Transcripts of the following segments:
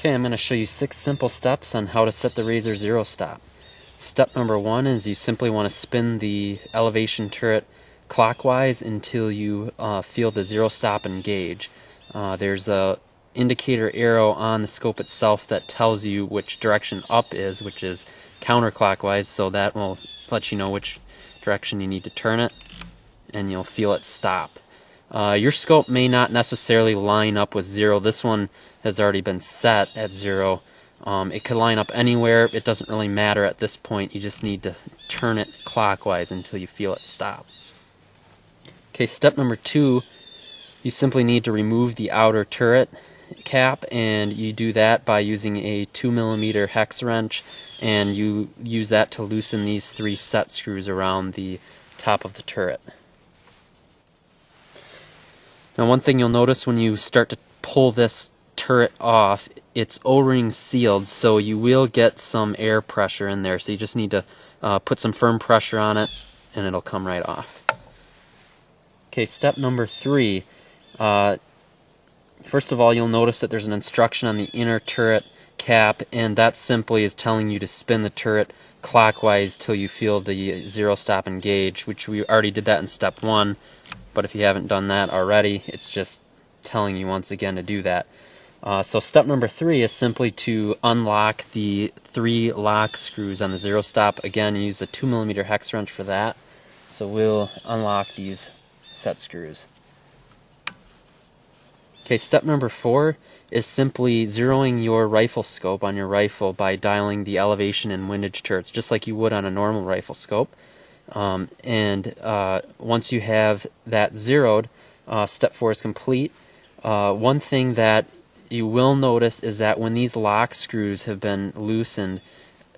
Okay, I'm going to show you 6 simple steps on how to set the Razor zero stop. Step number 1 is you simply want to spin the elevation turret clockwise until you feel the zero stop engage. There's a indicator arrow on the scope itself that tells you which direction up is, which is counterclockwise, so that will let you know which direction you need to turn it, and you'll feel it stop. Your scope may not necessarily line up with 0. This one has already been set at 0. It could line up anywhere. It doesn't really matter at this point. You just need to turn it clockwise until you feel it stop. Okay, step number 2, you simply need to remove the outer turret cap, and you do that by using a 2mm hex wrench, and you use that to loosen these 3 set screws around the top of the turret. Now, one thing you'll notice when you start to pull this turret off, it's O-ring sealed, so you will get some air pressure in there, so you just need to put some firm pressure on it and it'll come right off. Okay, step number 3. First of all, you'll notice that there's an instruction on the inner turret cap, and that simply is telling you to spin the turret clockwise till you feel the zero stop engage, which we already did that in step 1. But if you haven't done that already, it's just telling you once again to do that. So step number 3 is simply to unlock the 3 lock screws on the zero stop. Again, use a 2mm hex wrench for that. So we'll unlock these set screws. Okay, step number 4 is simply zeroing your rifle scope on your rifle by dialing the elevation and windage turrets, just like you would on a normal rifle scope. Once you have that zeroed, step 4 is complete. One thing that you will notice is that when these lock screws have been loosened,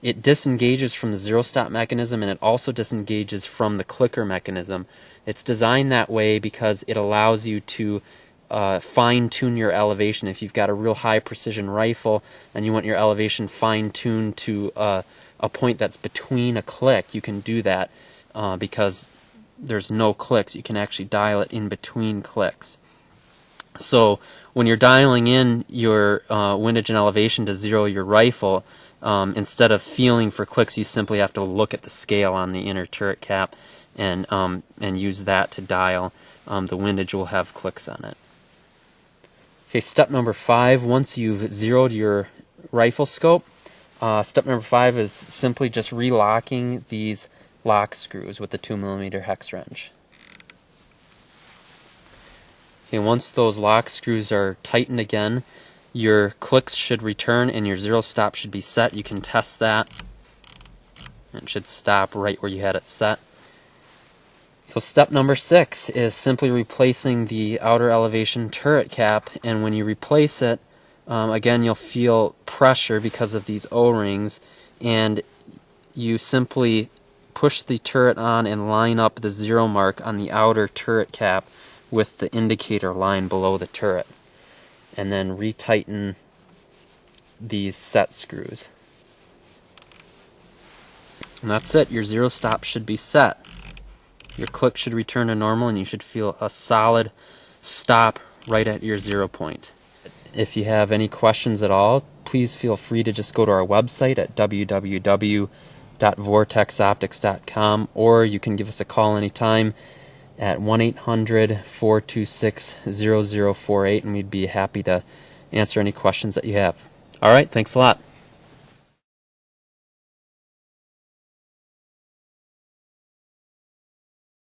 it disengages from the zero stop mechanism, and it also disengages from the clicker mechanism. It's designed that way because it allows you to fine-tune your elevation. If you've got a real high precision rifle and you want your elevation fine-tuned to a point that's between a click, you can do that. Because there's no clicks, you can actually dial it in between clicks. So when you're dialing in your windage and elevation to zero your rifle, instead of feeling for clicks, you simply have to look at the scale on the inner turret cap and use that to dial. The windage will have clicks on it. Okay, step number 5, once you've zeroed your rifle scope, step number 5 is simply just relocking these lock screws with the 2mm hex wrench. Okay, once those lock screws are tightened again, your clicks should return and your zero stop should be set. You can test that. It should stop right where you had it set. So step number 6 is simply replacing the outer elevation turret cap, and when you replace it, again you'll feel pressure because of these O-rings, and you simply push the turret on and line up the zero mark on the outer turret cap with the indicator line below the turret, and then retighten these set screws. And that's it. Your zero stop should be set. Your click should return to normal, and you should feel a solid stop right at your 0 point. If you have any questions at all, please feel free to just go to our website at www.vortexoptics.com, or you can give us a call anytime at 1-800-426-0048, and we'd be happy to answer any questions that you have. All right, thanks a lot.